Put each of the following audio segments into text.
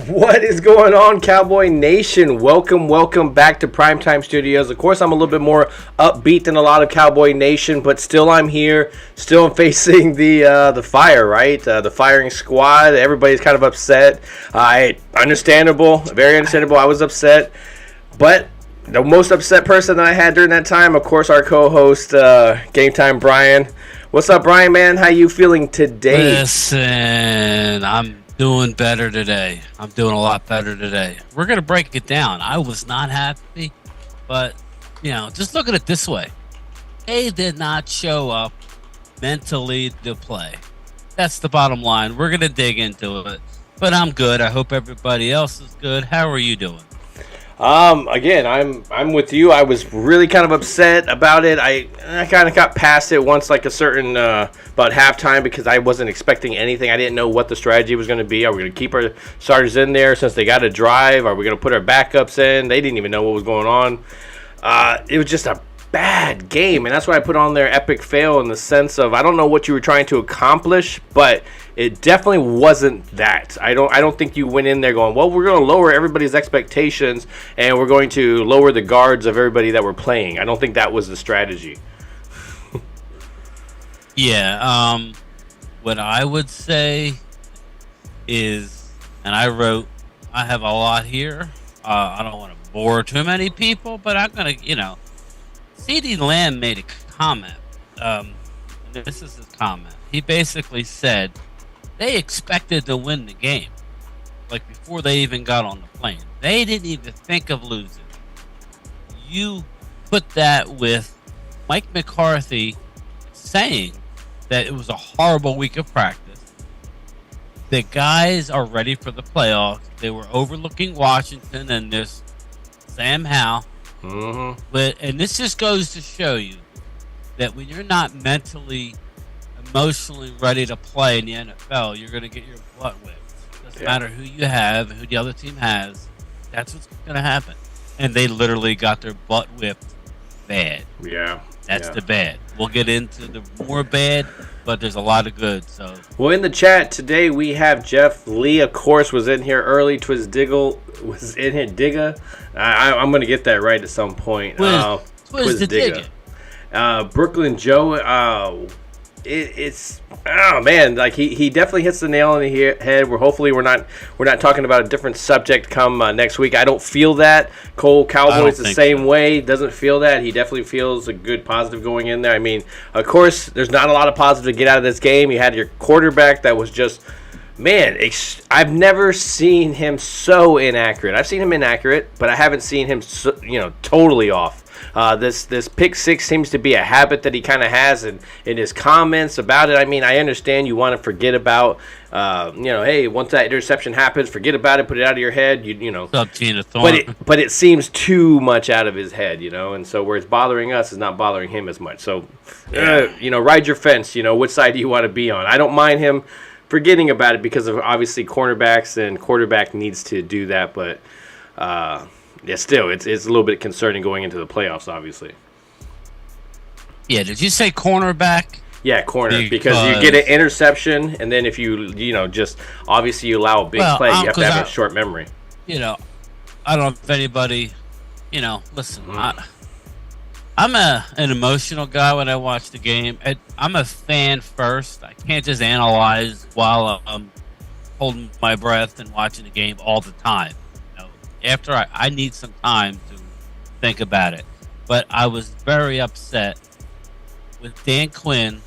What is going on, Cowboy Nation? Welcome back to Primetime Studios. Of course, I'm a little bit more upbeat than a lot of Cowboy Nation, but still I'm here. Still I'm facing the fire, right? The firing squad. Everybody's kind of upset. Understandable, very understandable. I was upset, but the most upset person that I had during that time, of course, our co-host, GameTime Bryan. What's up, Bryan, man? How you feeling today? Listen, I'm doing better today. I'm doing a lot better today. We're going to break it down. I was not happy, but, just look at it this way. They did not show up mentally to play. That's the bottom line. We're going to dig into it, but I'm good. I hope everybody else is good. How are you doing? Again, I'm with you. I was really kind of upset about it. I kind of got past it once, like a certain about halftime, because I wasn't expecting anything. I didn't know what the strategy was going to be. Are we going to keep our starters in there since they got to drive? Are we going to put our backups in? They didn't even know what was going on. It was just a bad game, and that's why I put on their epic fail, in the sense of I don't know what you were trying to accomplish, but it definitely wasn't that. I don't think you went in there going, well, we're going to lower everybody's expectations and we're going to lower the guards of everybody that we're playing. I don't think that was the strategy. Yeah, what I would say is, and I have a lot here. I don't want to bore too many people, but I'm going to, CeeDee Lamb made a comment. This is his comment. He basically said they expected to win the game, like before they even got on the plane. They didn't even think of losing. You put that with Mike McCarthy saying that it was a horrible week of practice. The guys are ready for the playoffs. They were overlooking Washington and this Sam Howell. Mm-hmm. And this just goes to show you that when you're not mentally, emotionally ready to play in the NFL, you're going to get your butt whipped. Doesn't matter who you have, who the other team has. That's what's going to happen. And they literally got their butt whipped bad. Yeah. That's the bad. We'll get into the more bad, but there's a lot of good. So, well, in the chat today we have Jeff Lee, of course, was in here early. Twiz was in here. Digga, I'm going to get that right at some point. Twiz the Digga. Brooklyn Joe. It's oh man, like he definitely hits the nail on the head. We're not talking about a different subject come next week. I don't feel that. Cole Cowboys the same way, doesn't feel that. He definitely feels a good positive going in there. I mean, of course, there's not a lot of positive to get out of this game. You had your quarterback that was just, man, I've never seen him so inaccurate. I've seen him inaccurate, but I haven't seen him totally off. This pick six seems to be a habit that he kind of has in his comments about it. I mean, I understand you want to forget about, hey, once that interception happens, forget about it, put it out of your head. But it seems too much out of his head, and so where it's bothering us is not bothering him as much. So, ride your fence. Which side do you want to be on? I don't mind him forgetting about it because of obviously cornerbacks, and quarterback needs to do that, but. Yeah, still, it's a little bit concerning going into the playoffs, obviously. Yeah, did you say cornerback? Yeah, corner, because you get an interception, and then if you just obviously you allow a big play, you have to have a short memory. I don't know if anybody, listen, I'm an emotional guy when I watch the game. I'm a fan first. I can't just analyze while I'm holding my breath and watching the game all the time. After I need some time to think about it. But I was very upset with Dan Quinn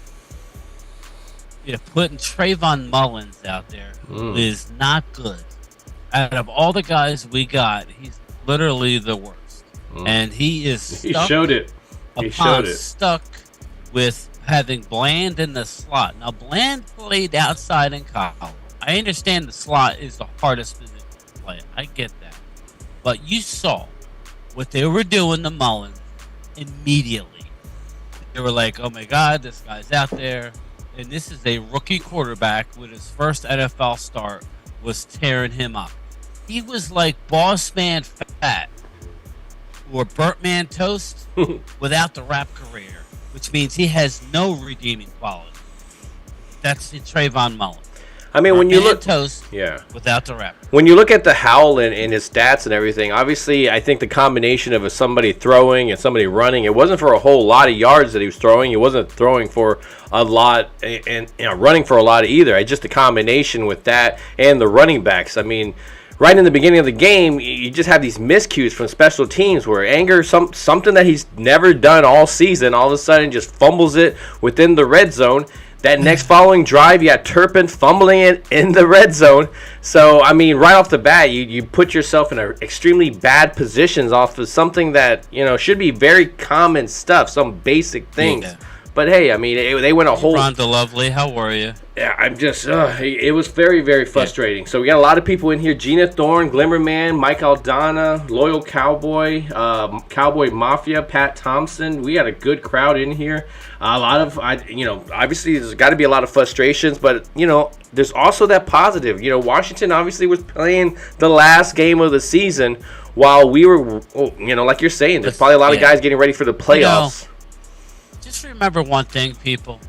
putting Trayvon Mullins out there, who is not good. Out of all the guys we got, he's literally the worst. And he is stuck. He showed it. Stuck with having Bland in the slot. Now, Bland played outside in college. I understand the slot is the hardest position to play. I get that. But you saw what they were doing to Mullins immediately. They were like, oh my God, this guy's out there. And this is a rookie quarterback with his first NFL start, was tearing him up. He was like Boss Man Fat or Burnt Man Toast without the rap career, which means he has no redeeming quality. That's Trayvon Mullins. I mean, when you look, toast, yeah, without the wrap. when you look at the Howl and his stats and everything, obviously, I think the combination of somebody throwing and somebody running, it wasn't for a whole lot of yards that he was throwing. He wasn't throwing for a lot and running for a lot either. It's just the combination with that and the running backs. I mean, right in the beginning of the game, you just have these miscues from special teams where Anger, something that he's never done all season, all of a sudden just fumbles it within the red zone. That next following drive, you got Turpin fumbling it in the red zone. So, I mean, right off the bat, you put yourself in extremely bad positions off of something that, should be very common stuff, some basic things. Yeah. But, hey, I mean, they went a whole... Rhonda Lovely, how are you? Yeah, I'm just... it was very, very frustrating. Yeah. So, we got a lot of people in here. Gina Thorne, Glimmerman, Mike Aldana, Loyal Cowboy, Cowboy Mafia, Pat Thompson. We got a good crowd in here. A lot of, obviously there's got to be a lot of frustrations, but, there's also that positive. Washington obviously was playing the last game of the season while we were, like you're saying, there's probably a lot of guys getting ready for the playoffs. Just remember one thing, people.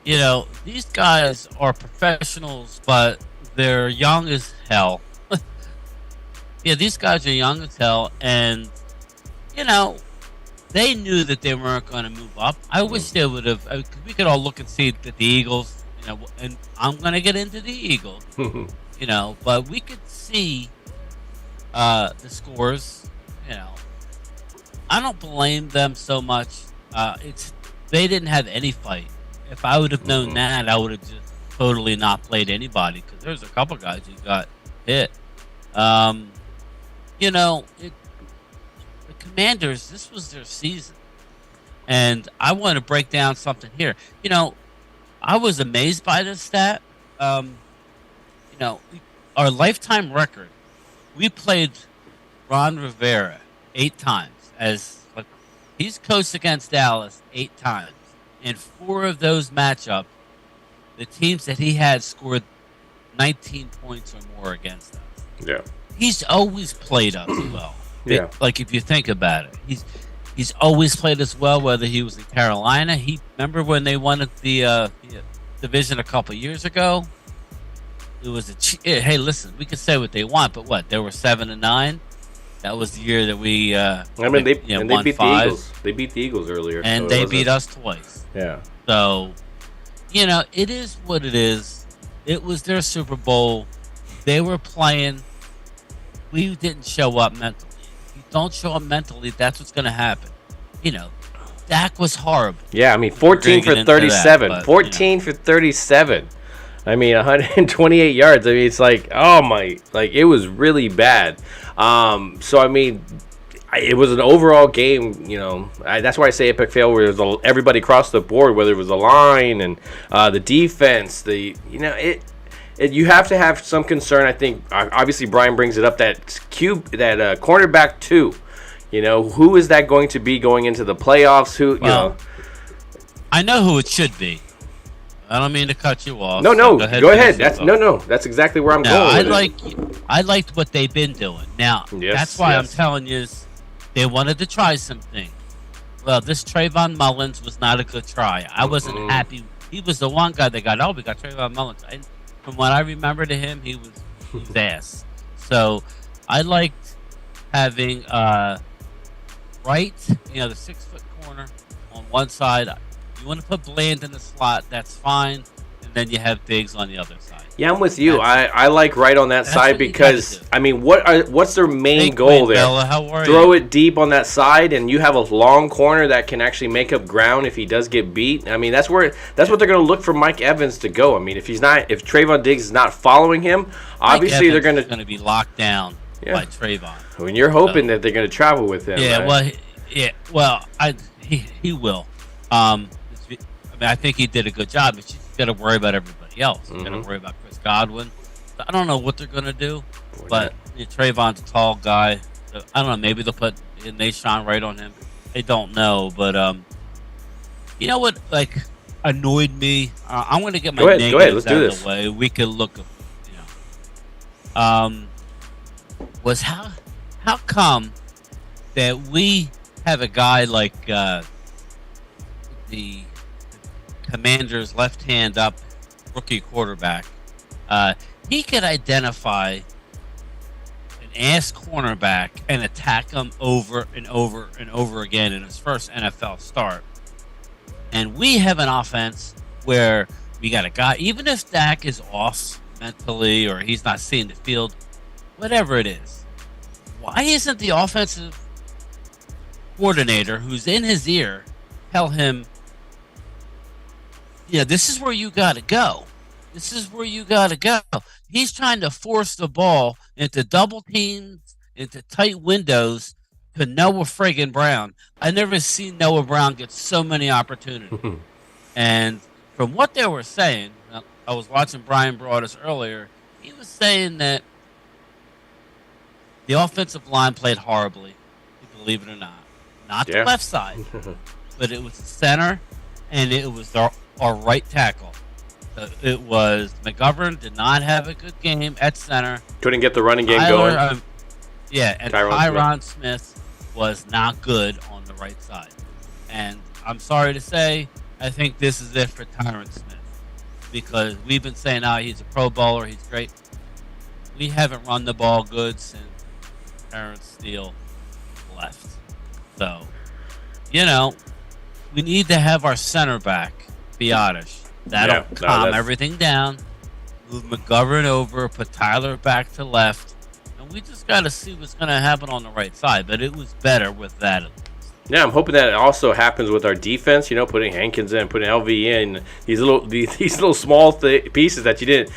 These guys are professionals, but they're young as hell. Yeah, these guys are young as hell, and, they knew that they weren't going to move up. I wish they would have. We could all look and see that the Eagles, and I'm going to get into the Eagles, but we could see the scores. I don't blame them so much. They didn't have any fight. If I would have known that, I would have just totally not played anybody because there's a couple guys who got hit. Commanders, this was their season, and I want to break down something here. I was amazed by this stat. Our lifetime record, we played Ron Rivera 8 times. He's coached against Dallas 8 times. In 4 of those matchups, the teams that he had scored 19 points or more against us. Yeah, he's always played us well. Yeah, if you think about it, he's always played us well. Whether he was in Carolina, remember when they won the division a couple years ago. It was hey, listen, we can say what they want, but what, they were 7-9. That was the year that we. They beat 5. the Eagles. They beat the Eagles earlier, and they beat us twice. Yeah. So, it is what it is. It was their Super Bowl. They were playing. We didn't show up mentally. Don't show up mentally, that's what's going to happen. Dak was horrible. Yeah, I mean, 14 for 37. 14 for 37. I mean, 128 yards. I mean, it's like, oh my, it was really bad. So, I mean, it was an overall game, that's why I say epic fail, where everybody across the board, whether it was the line and the defense, you have to have some concern. I think obviously Bryan brings it up that cornerback 2. Who is that going to be going into the playoffs? I know who it should be. I don't mean to cut you off. No, go ahead. That's exactly where I'm going. I liked what they've been doing. Now, that's why I'm telling you, they wanted to try something. Well, this Trayvon Mullins was not a good try. I wasn't happy. He was the one guy that got, we got Trayvon Mullins. From what I remember to him, he was ass. So I liked having Wright, the 6-foot corner on one side. You want to put Bland in the slot, that's fine. And then you have Diggs on the other side. Yeah, I'm with you. I like Wright on that side because, I mean, what's their main goal there? Bella, how are Throw it deep on that side, and you have a long corner that can actually make up ground if he does get beat. I mean, that's what they're going to look for Mike Evans to go. I mean, if Trayvon Diggs is not following him, obviously they're going to be locked down by Trayvon. When you're hoping that they're going to travel with him. Yeah, right? He will. I think he did a good job, but you got to worry about everybody else. You got to worry about Chris Godwin. I don't know what they're going to do, but Trayvon's a tall guy. So, I don't know. Maybe they'll put Nashawn Wright on him. I don't know, but you know what? Annoyed me. I'm going to get my negatives out of the way. We could look. Was how come that we have a guy like the Commanders' left hand up rookie quarterback He could identify an ass cornerback and attack him over and over and over again in his first NFL start. And we have an offense where we got a guy, even if Dak is off mentally or he's not seeing the field, whatever it is, why isn't the offensive coordinator who's in his ear tell him, this is where you got to go. This is where you got to go. He's trying to force the ball into double teams, into tight windows to Noah friggin' Brown. I never seen Noah Brown get so many opportunities. And from what they were saying, I was watching Bryan Broaddus earlier. He was saying that the offensive line played horribly, believe it or not. Not the left side, but it was the center, and it was our right tackle. It was McGovern did not have a good game at center. Couldn't get the running game going. And Tyron Smith was not good on the right side. And I'm sorry to say, I think this is it for Tyron Smith. Because we've been saying, he's a Pro Bowler, he's great. We haven't run the ball good since Terrence Steele left. So, we need to have our center back, Biotish. That'll calm everything down. Move McGovern over, put Tyler back to left. And we just got to see what's going to happen on the right side. But it was better with that. Yeah, I'm hoping that it also happens with our defense. Putting Hankins in, putting LV in, these little small pieces that you didn't.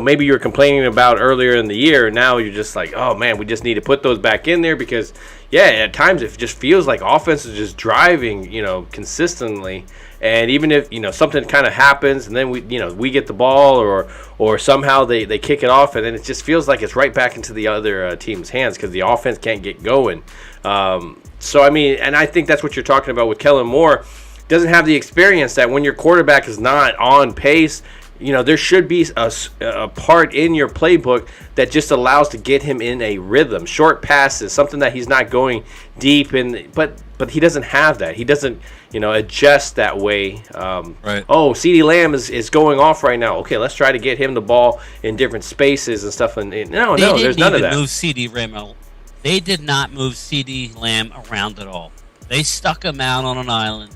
Maybe you were complaining about earlier in the year. And now you're just like, oh man, we just need to put those back in there because, at times it just feels like offense is just driving, consistently. And even if something kind of happens, and then we get the ball, or somehow they kick it off, and then it just feels like it's right back into the other team's hands because the offense can't get going. So and I think that's what you're talking about with Kellen Moore. Doesn't have the experience that when your quarterback is not on pace, there should be a part in your playbook that just allows to get him in a rhythm. Short passes, something that he's not going deep in, but he doesn't have that. He doesn't adjust that way. Right. Oh, CeeDee Lamb is going off right now. Okay, let's try to get him the ball in different spaces and stuff. And no, there's none of that. They did not move CeeDee Lamb around at all. They stuck him out on an island,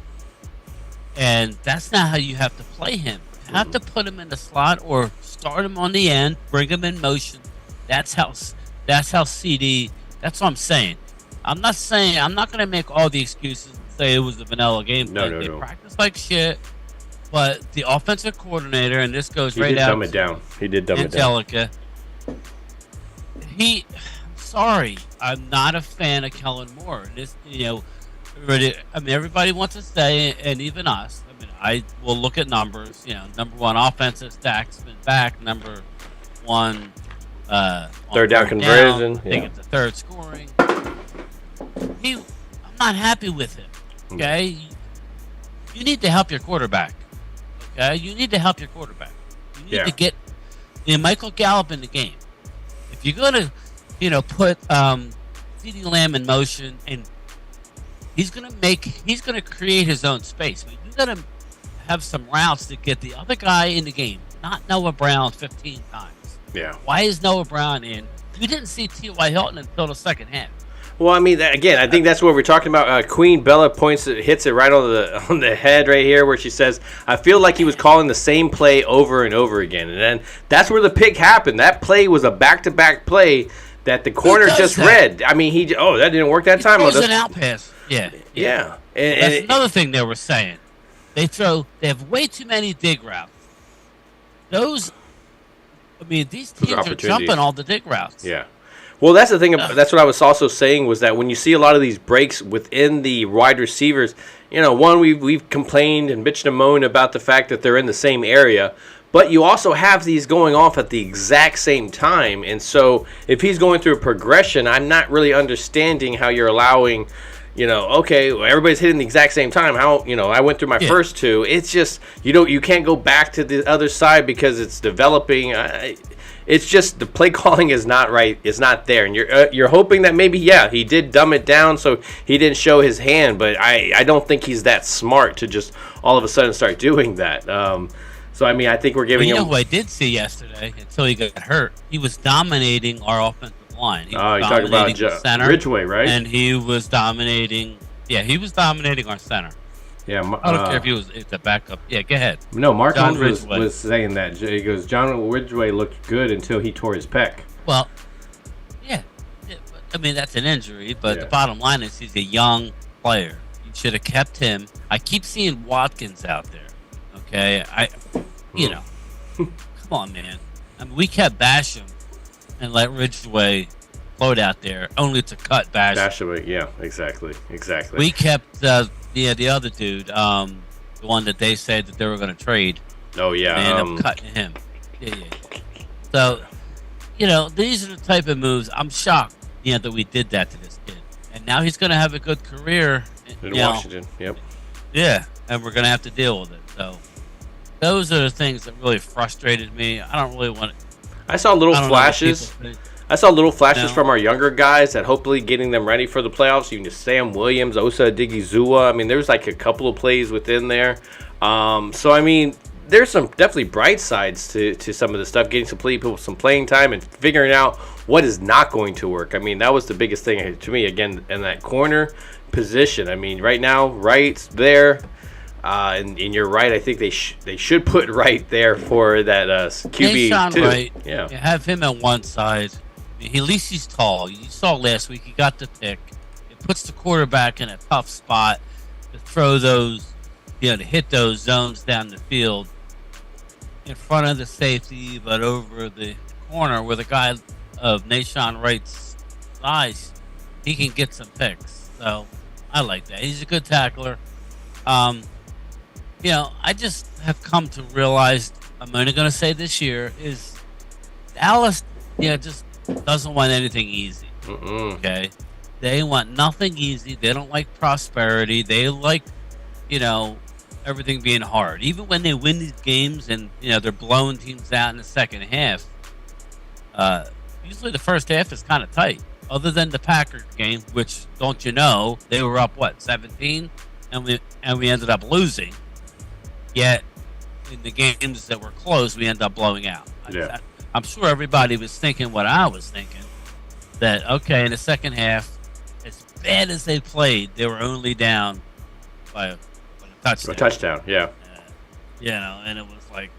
and that's not how you have to play him. You have to put him in the slot or start him on the end, bring him in motion. That's how CeeDee. That's what I'm saying. I'm not going to make all the excuses and say it was a vanilla game. They practiced like shit, but the offensive coordinator, and this goes right out. He did dumb it down. Angelica. Sorry, I'm not a fan of Kellen Moore. Everybody wants to say, and even us. I will look at numbers. Number one offensive stacks been back. Number one, third down conversion. I think it's the third scoring. I'm not happy with him. Okay, you need to help your quarterback. Okay, you need to help your quarterback. You need to get Michael Gallup in the game. If you're gonna put CeeDee Lamb in motion, and he's gonna create his own space. But you gotta have some routes to get the other guy in the game, not Noah Brown 15 times. Yeah. Why is Noah Brown in? We didn't see T.Y. Hilton until the second half. Well, I think that's what we're talking about. Queen Bella hits it right on the head right here, where she says, "I feel like he was calling the same play over and over again," and then that's where the pick happened. That play was a back-to-back play that the corner just read. That didn't work that time. It was an out pass. Yeah. And that's another thing they were saying. They have way too many dig routes. These teams are jumping all the dig routes. Yeah. Well, that's the thing. That's what I was also saying, was that when you see a lot of these breaks within the wide receivers, we've complained and bitched and moaned about the fact that they're in the same area, but you also have these going off at the exact same time. And so if he's going through a progression, I'm not really understanding how you're allowing, everybody's hitting the exact same time. How, I went through my first two. It's just, you can't go back to the other side because it's developing. It's just the play calling is not right. It's not there, and you're hoping that maybe he did dumb it down so he didn't show his hand, but I don't think he's that smart to just all of a sudden start doing that. So I mean, I think we're giving You him. know who I did see yesterday until he got hurt? He was dominating our offensive line. He was Oh, you talking about the center, Ridgeway, right? and he was dominating. Yeah, he was dominating our center. Yeah, I don't care if he was the backup. Yeah, go ahead. No, Mark John Holmes Ridgeway. was saying that. He goes, John Ridgeway looked good until he tore his pec. Well, yeah. I mean, that's an injury, but Yeah. the bottom line is he's a young player. You should have kept him. I keep seeing Watkins out there. Okay, come on, man. I mean, we kept Basham and let Ridgeway float out there, only to cut Basham. Basham, yeah, exactly. We kept the other dude, the one that they said that they were going to trade. Oh yeah, and ended up cutting him. Yeah. So, these are the type of moves. I'm shocked, that we did that to this kid, and now he's going to have a good career in Washington. Yep. Yeah, and we're going to have to deal with it. So, those are the things that really frustrated me. I don't really want to. I saw little flashes. From our younger guys that hopefully getting them ready for the playoffs. You can just Sam Williams, Osa Odigizua. I mean, there's like a couple of plays within there. So I mean, there's some definitely bright sides to some of the stuff. Getting some people some playing time and figuring out what is not going to work. I mean, that was the biggest thing to me. Again, in that corner position. I mean, right now, Wright's there. And you're right. I think they should put Wright there for that QB too. Wright, yeah, you have him on one side. I mean, at least he's tall. You saw last week he got the pick. It puts the quarterback in a tough spot to throw those, to hit those zones down the field in front of the safety, but over the corner with a guy of Nashawn Wright's size, he can get some picks. So I like that. He's a good tackler. I just have come to realize, I'm only going to say this year, is Dallas, just doesn't want anything easy. Okay? They want nothing easy. They don't like prosperity. They like, everything being hard. Even when they win these games and, they're blowing teams out in the second half, usually the first half is kind of tight. Other than the Packers game, which, don't you know, they were up, 17? And we ended up losing. Yet, in the games that were close, we ended up blowing out. Yeah. I'm sure everybody was thinking what I was thinking. That, okay, in the second half, as bad as they played, they were only down by a touchdown. A touchdown, yeah. And it was like,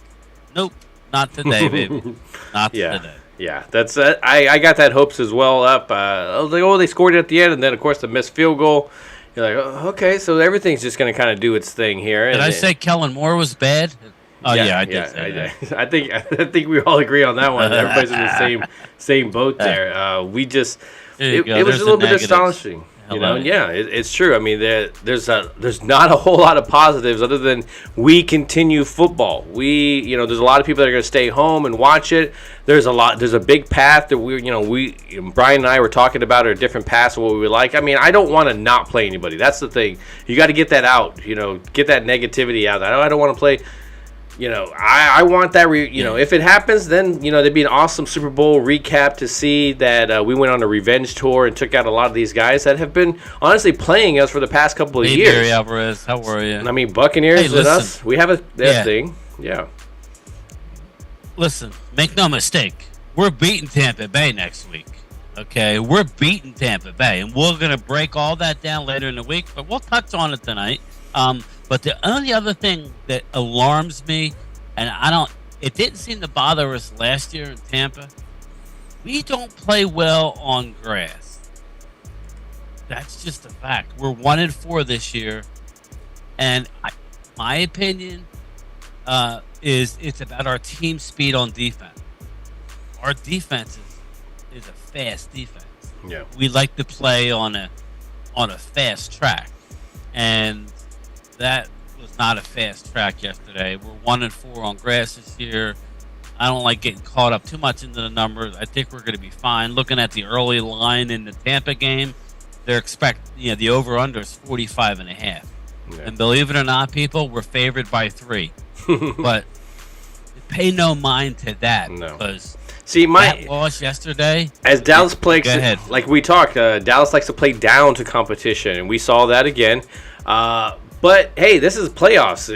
nope, not today, baby. Not today. Yeah, that's I got that hopes as well up. I was like, they scored it at the end, and then, of course, the missed field goal. You're like, oh, okay, so everything's just going to kind of do its thing here. Did I say Kellen Moore was bad? Oh, yeah, I did say that. I think we all agree on that one. Everybody's in the same boat there. It was a little bit astonishing. It's true. I mean, there's not a whole lot of positives other than we continue football. There's a lot of people that are going to stay home and watch it. There's a big path that Bryan and I were talking about, or different paths of what we would like. I mean, I don't want to not play anybody. That's the thing. You got to get that out. Get that negativity out. I don't want to play. I want that. If it happens, then there'd be an awesome Super Bowl recap to see that we went on a revenge tour and took out a lot of these guys that have been honestly playing us for the past couple of years. Barry Alvarez, how are you? I mean, Buccaneers and us, we have a thing. Yeah. Listen, make no mistake, we're beating Tampa Bay next week. Okay, we're beating Tampa Bay, and we're gonna break all that down later in the week. But we'll touch on it tonight. But the only other thing that alarms me, and it didn't seem to bother us last year in Tampa, we don't play well on grass. That's just a fact. We're 1-4 this year, and my opinion is it's about our team speed on defense. Our defense is a fast defense. Yeah, we like to play on a fast track, and that was not a fast track yesterday. We're 1-4 on grass this year. I don't like getting caught up too much into the numbers. I think we're going to be fine. Looking at the early line in the Tampa game, they're the over/under is 45.5. Yeah. And believe it or not, people, we're favored by 3. But pay no mind to that, because that loss yesterday. As Dallas plays, like we talked, Dallas likes to play down to competition, and we saw that again. But hey, this is playoffs.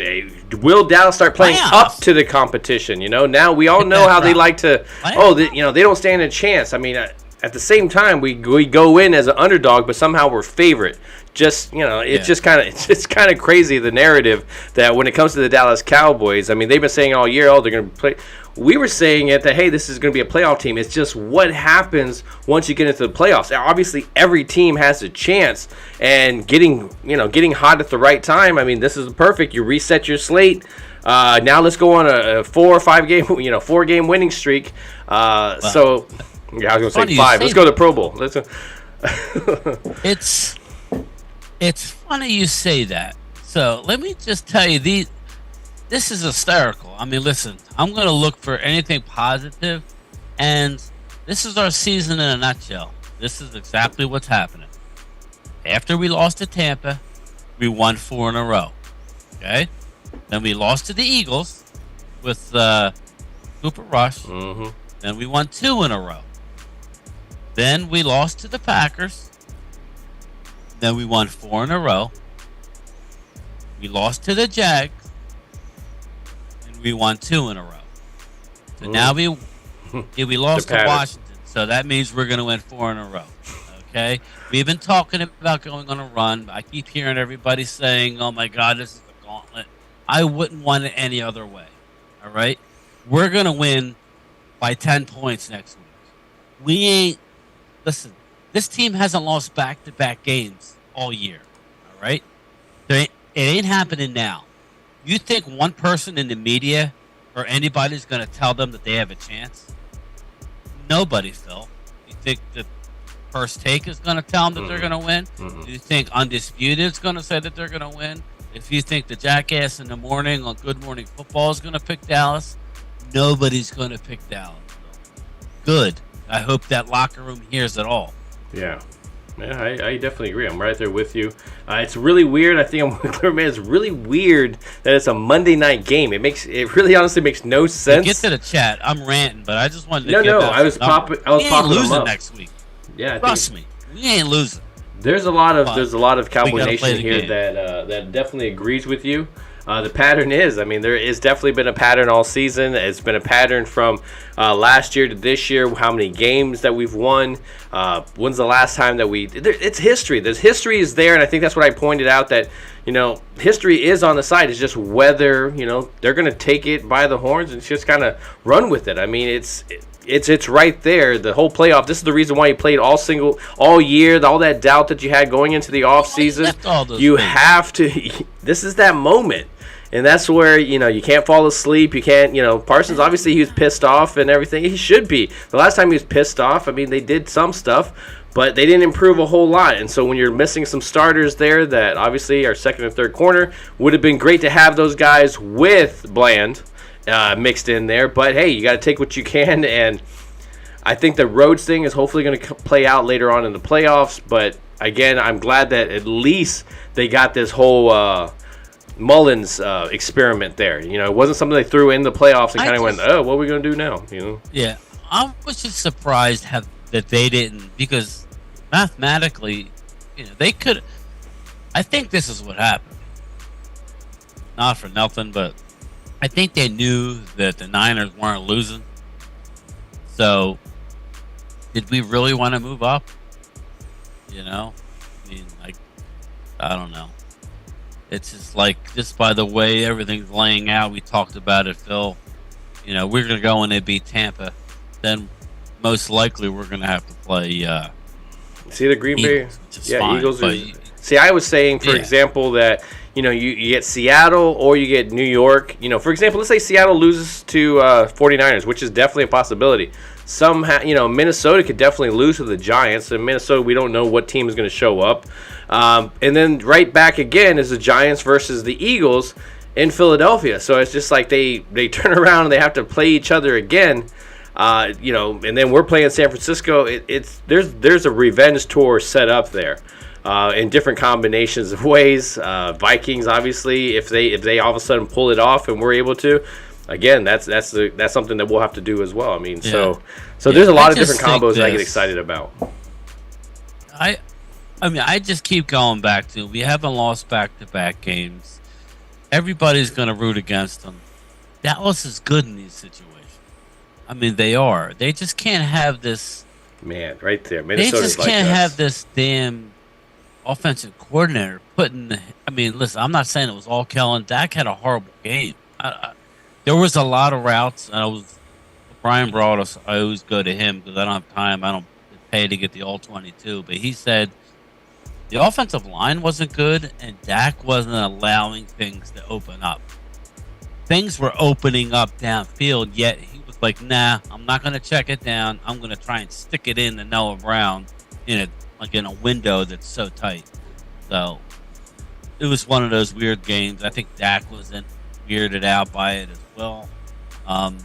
Will Dallas start playing up to the competition? Now we all know how they like to. They don't stand a chance. I mean, at the same time, we go in as an underdog, but somehow we're favorite. It's kind of crazy, the narrative that when it comes to the Dallas Cowboys. I mean, they've been saying all year, they're going to play. We were saying it that, hey, this is going to be a playoff team. It's just what happens once you get into the playoffs. Obviously, every team has a chance, and getting hot at the right time. I mean, this is perfect. You reset your slate. Now let's go on a 4 or 5 game, 4-game winning streak. I was going to say 5. Let's go to the Pro Bowl. It's funny you say that. So let me just tell you, this is hysterical. I mean, listen, I'm going to look for anything positive, and this is our season in a nutshell. This is exactly what's happening. After we lost to Tampa, we won 4 in a row. Okay? Then we lost to the Eagles with Cooper Rush. Mm-hmm. Then we won 2 in a row. Then we lost to the Packers. Then we won 4 in a row. We lost to the Jags. And we won 2 in a row. So now we lost to Washington. So that means we're going to win 4 in a row. Okay? We've been talking about going on a run. I keep hearing everybody saying, oh my God, this is a gauntlet. I wouldn't want it any other way. All right? We're going to win by 10 points next week. Listen, this team hasn't lost back-to-back games all year. All right? It ain't happening now. You think one person in the media or anybody's going to tell them that they have a chance? Nobody, Phil. You think the First Take is going to tell them that they're going to win? Mm-hmm. Do you think Undisputed is going to say that they're going to win? If you think the jackass in the morning on Good Morning Football is going to pick Dallas, nobody's going to pick Dallas. Good. I hope that locker room hears it all. Yeah. Yeah, I definitely agree. I'm right there with you. It's really weird. I think I'm with Clear Man. It's really weird that it's a Monday night game. It really honestly makes no sense. Get to the chat. I'm ranting, but I just wanted to I was popping losing next week. Yeah, trust me. We ain't losing. There's a lot of Cowboy Nation here that definitely agrees with you. The pattern is, there is definitely been a pattern all season. It's been a pattern from last year to this year, how many games that we've won. When's the last time that it's history. History is there, and I think that's what I pointed out, that, history is on the side. It's just whether, they're going to take it by the horns and just kind of run with it. It's right there. The whole playoff. This is the reason why you played all year. All that doubt that you had going into the off season. You have to. This is that moment, and that's where you can't fall asleep. You can't. Parsons, obviously he was pissed off and everything. He should be. The last time he was pissed off, they did some stuff, but they didn't improve a whole lot. And so when you're missing some starters there, that obviously our second and third corner would have been great to have those guys with Bland mixed in there, but hey, you got to take what you can, and I think the Rhodes thing is hopefully going to play out later on in the playoffs. But again, I'm glad that at least they got this whole Mullins experiment there. It wasn't something they threw in the playoffs and kind of went, oh, what are we going to do now? Yeah, I was just surprised that they didn't, because mathematically, they could. I think this is what happened. Not for nothing, but I think they knew that the Niners weren't losing. So, did we really want to move up? I don't know. It's just by the way everything's laying out, we talked about it, Phil. We're going to go and they beat Tampa. Then, most likely, we're going to have to play see the Green Bay? Fine, Eagles. See, I was saying, for example, that you get Seattle or you get New York. For example, let's say Seattle loses to 49ers, which is definitely a possibility. Somehow, Minnesota could definitely lose to the Giants. In Minnesota, we don't know what team is going to show up. And then right back again is the Giants versus the Eagles in Philadelphia. So it's just like they turn around and they have to play each other again. And then we're playing San Francisco. There's a revenge tour set up there. In different combinations of ways. Vikings, obviously, if they all of a sudden pull it off and we're able to, again, that's something that we'll have to do as well. So there's a lot of different combos that I get excited about. I mean, I just keep going back to we haven't lost back-to-back games. Everybody's going to root against them. Dallas is good in these situations. I mean, they are. They just can't have this. Man, right there. They Minnesota's just like can't us. have this damn offensive coordinator putting. I mean, listen, I'm not saying it was all Kellen. Dak had a horrible game. There was a lot of routes, and Bryan brought us. I always go to him because I don't have time. I don't pay to get the all 22. But he said the offensive line wasn't good, and Dak wasn't allowing things to open up. Things were opening up downfield, yet he was like, "Nah, I'm not going to check it down. I'm going to try and stick it in to Noah Brown in a window that's so tight." So it was one of those weird games. I think Dak was weirded out by it as well. I mean,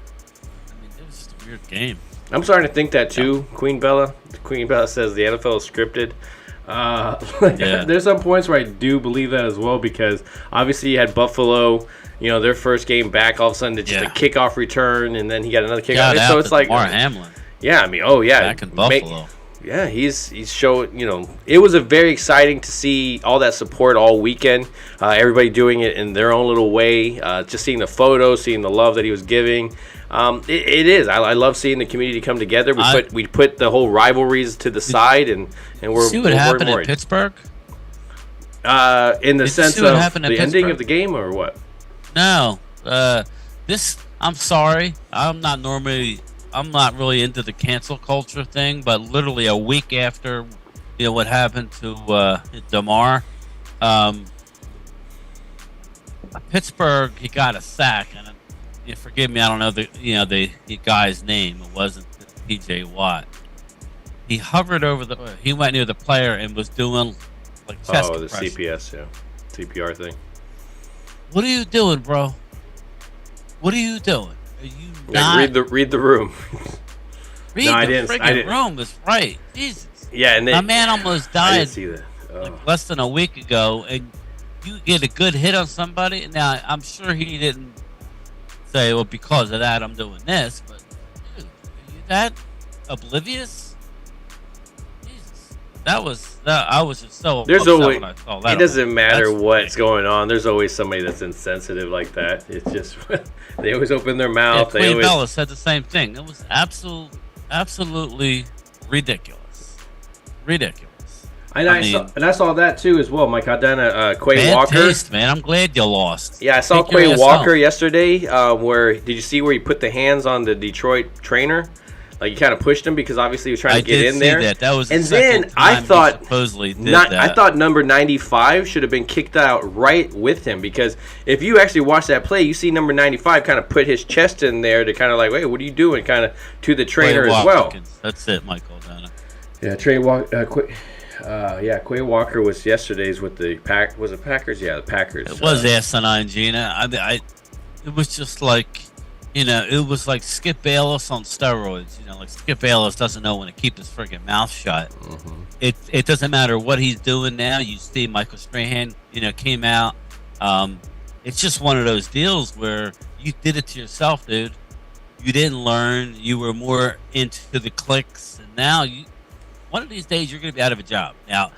it was just a weird game. I'm starting to think that too, Queen Bella. Queen Bella says the NFL is scripted. There's some points where I do believe that as well, because obviously you had Buffalo, their first game back, all of a sudden it's just a kickoff return, and then he got another kickoff. So it's like Damar Hamlin. Yeah, I mean, back in Buffalo. He's showing, it was a very exciting to see all that support all weekend. Everybody doing it in their own little way. Just seeing the photos, seeing the love that he was giving. It is. I love seeing the community come together. We put the whole rivalries to the side, and we're see what happened in Pittsburgh. In the sense of the ending of the game, or what? No. I'm sorry. I'm not really into the cancel culture thing, but literally a week after, what happened to Damar, Pittsburgh, he got a sack, and forgive me, I don't know the guy's name. It wasn't P.J. Watt. He hovered he went near the player and was doing like chest compression. CPS, CPR thing. What are you doing, bro? What are you doing? Are you not read the room? I didn't. Room is right. Jesus. Yeah, and my man almost died. I didn't see that. Like less than a week ago, and you get a good hit on somebody. Now I'm sure he didn't say, "Well, because of that, I'm doing this." But dude, are you that oblivious? Jesus, I was just so. There's always. When I saw that. It doesn't matter what's going on. There's always somebody that's insensitive like that. It's just they always open their mouth. Yeah, Queen Bella said the same thing. It was absolutely ridiculous. And I saw that too as well. Mike Aldana, Quay Walker. Taste, man. I'm glad you lost. Yeah, I saw Quay Walker yesterday. Did you see where he put the hands on the Detroit trainer? Like he kind of pushed him because obviously he was trying to get in there. That was and then I thought supposedly did that. I thought number 95 should have been kicked out right with him, because if you actually watch that play, you see number 95 kind of put his chest in there to kind of like, wait, what are you doing? Kind of to the trainer as well. That's it, Michael Dana. Yeah, Quay Walker was yesterday's with the Pack. Was it Packers? Yeah, the Packers. It was asinine, Gina. It was just like. It was like Skip Bayless on steroids. Like Skip Bayless doesn't know when to keep his freaking mouth shut. Mm-hmm. It doesn't matter what he's doing now. You see Michael Strahan, came out. It's just one of those deals where you did it to yourself, dude. You didn't learn. You were more into the clicks, and now one of these days you're going to be out of a job. Now,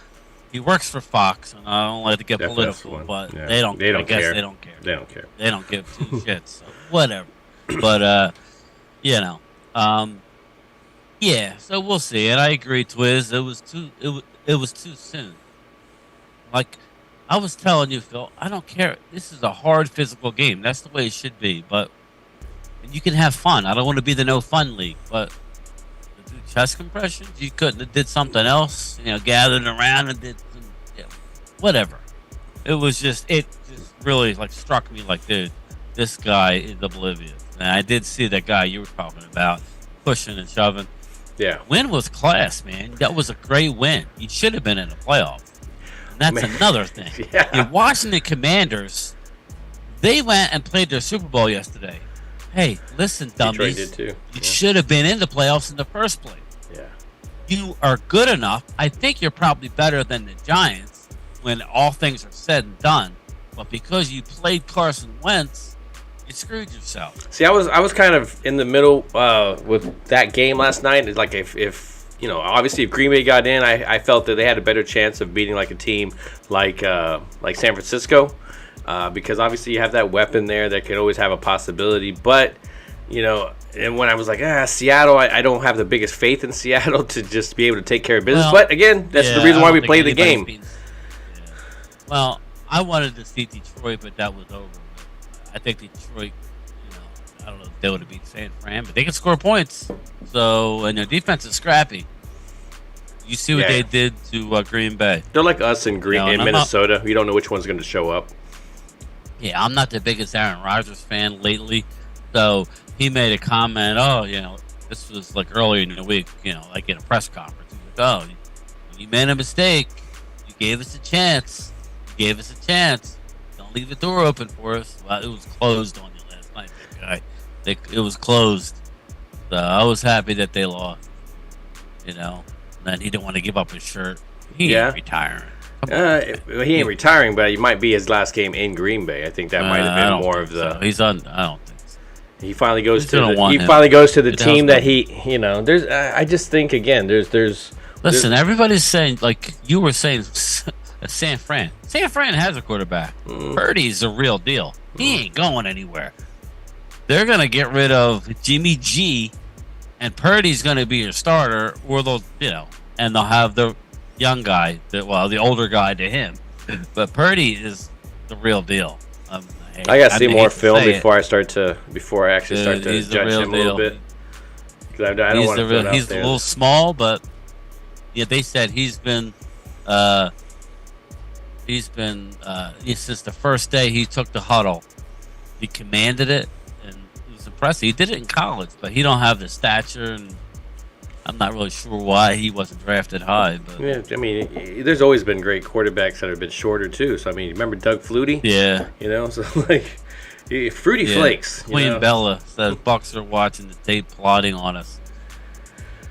he works for Fox, and I don't like to get political, but they don't care. They don't care. They don't give two shits. So whatever. But yeah. So we'll see. And I agree, Twiz. It was too soon. Like I was telling you, Phil, I don't care. This is a hard physical game. That's the way it should be. But you can have fun. I don't want to be the no fun league, but to do chest compressions, you couldn't have did something else. Gathered around and did whatever. It just really like struck me like, dude, this guy is oblivious. And I did see that guy you were talking about pushing and shoving. Yeah. Win was class, man. That was a great win. He should have been in the playoff. And that's another thing. Yeah. The Washington Commanders, they went and played their Super Bowl yesterday. Hey, listen, dummies. Detroit did too. You should have been in the playoffs in the first place. Yeah. You are good enough. I think you're probably better than the Giants when all things are said and done. But because you played Carson Wentz, you screwed yourself. See, I was kind of in the middle with that game last night. It's like if obviously if Green Bay got in, I felt that they had a better chance of beating like a team like San Francisco, because obviously you have that weapon there that could always have a possibility. But and when I was like, Seattle, I don't have the biggest faith in Seattle to just be able to take care of business. But again, that's the reason why we play the game. Well, I wanted to see Detroit, but that was over. I think Detroit, I don't know if they would have beat San Fran, but they can score points. So, and their defense is scrappy. You see what they did to Green Bay. They're like us in Minnesota. You don't know which one's going to show up. Yeah, I'm not the biggest Aaron Rodgers fan lately. So he made a comment, this was like earlier in the week, like in a press conference. He's like, you made a mistake. You gave us a chance. Don't leave the door open for us. Well, it was closed on you last night, guy. It was closed. So I was happy that they lost. And then he didn't want to give up his shirt. He ain't retiring. He ain't retiring, but it might be his last game in Green Bay. I think that might have been more of the. So. He's on. I don't think so. He finally goes to the team that he. There's. I just think again. There's. Listen, everybody's saying, like you were saying, San Fran. San Fran has a quarterback. Purdy's a real deal. He ain't going anywhere. They're gonna get rid of Jimmy G, and Purdy's gonna be your starter, or they'll, and they'll have the young guy, the older guy to him. But Purdy is the real deal. I gotta see more film before I actually start to judge him a little bit. Because I don't want to throw it out He's there. A little small, but they said he's been since the first day he took the huddle, he commanded it, and it was impressive. He did it in college, but he don't have the stature, and I'm not really sure why he wasn't drafted high. But yeah, I mean, there's always been great quarterbacks that have been shorter too. So I mean, remember Doug Flutie? Yeah. So like Fruity Flakes. Queen Bella says Bucks are watching the tape, plotting on us.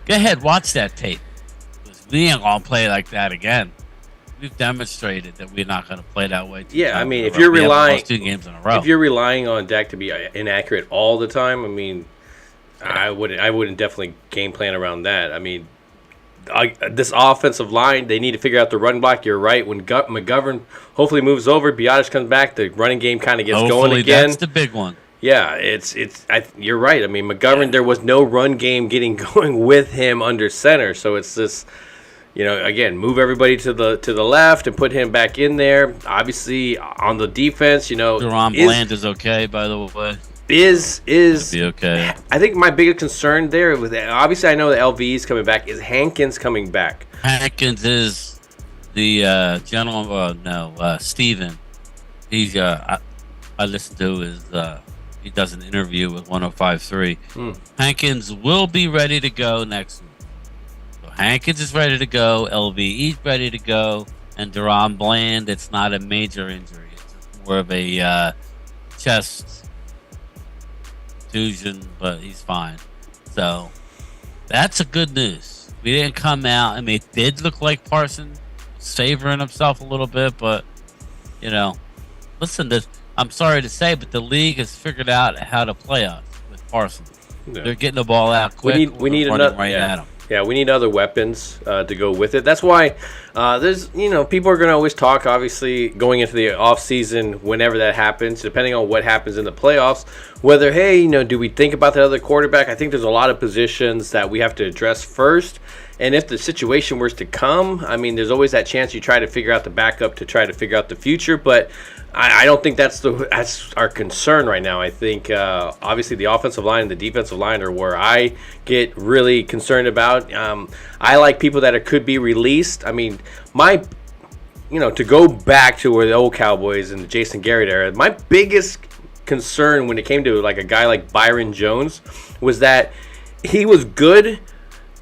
Go ahead, watch that tape. We ain't gonna play like that again. We've demonstrated that we're not gonna play that way. Yeah, I mean, if you're relying 2 games in a row, if you're relying on Dak to be inaccurate all the time, I mean, I wouldn't definitely game plan around that. I mean, this offensive line, they need to figure out the run block. You're right. When McGovern hopefully moves over, Biotis comes back, the running game kind of gets going again. That's the big one. Yeah, you're right. I mean, McGovern, there was no run game getting going with him under center, so it's this. Again, move everybody to the left and put him back in there. Obviously, on the defense, Deron Bland is okay, by the way. Is be okay. I think my biggest concern there with obviously I know that LV is coming back. Is Hankins coming back? Hankins is the gentleman. Steven. He's I listened to his. He does an interview with 105.3. Hankins will be ready to go next week. So Hankins is ready to go. LVE's ready to go, and Deron Bland. It's not a major injury. It's just more of a chest contusion, but he's fine. So that's a good news. We didn't come out. I mean, it did look like Parsons savoring himself a little bit, but listen, I'm sorry to say, but the league has figured out how to play us with Parsons. Yeah. They're getting the ball out quick. We need another at him. Yeah, we need other weapons to go with it. That's why there's, people are going to always talk, obviously, going into the offseason, whenever that happens, depending on what happens in the playoffs, whether, do we think about that other quarterback? I think there's a lot of positions that we have to address first. And if the situation were to come, I mean, there's always that chance you try to figure out the backup to try to figure out the future. But I don't think that's our concern right now. I think, obviously, the offensive line and the defensive line are where I get really concerned about. I like people that could be released. I mean, to go back to where the old Cowboys and the Jason Garrett era, my biggest concern when it came to like a guy like Byron Jones was that he was good,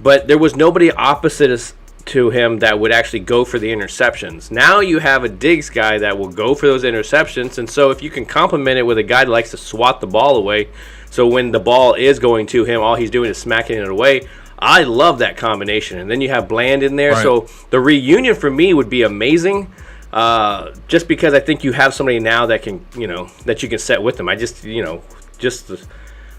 but there was nobody opposite to him that would actually go for the interceptions. Now you have a Diggs guy that will go for those interceptions, and so if you can complement it with a guy that likes to swat the ball away, so when the ball is going to him, all he's doing is smacking it away, I love that combination. And then you have Bland in there, right. So the reunion for me would be amazing, just because I think you have somebody now that can, that you can set with them. I just,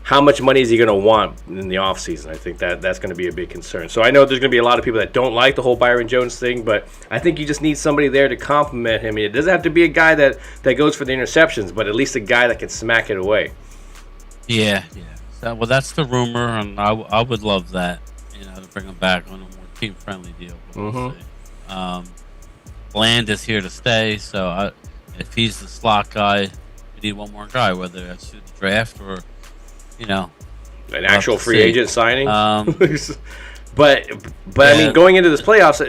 how much money is he going to want in the offseason? I think that's going to be a big concern. So I know there's going to be a lot of people that don't like the whole Byron Jones thing, but I think you just need somebody there to complement him. It doesn't have to be a guy that goes for the interceptions, but at least a guy that can smack it away. Yeah. So, well, that's the rumor, and I would love that, to bring him back on a more team-friendly deal. We'll see. Bland is here to stay, so if he's the slot guy, we need one more guy, whether that's through the draft or, an actual free agent signing. But yeah. I mean, going into this playoffs,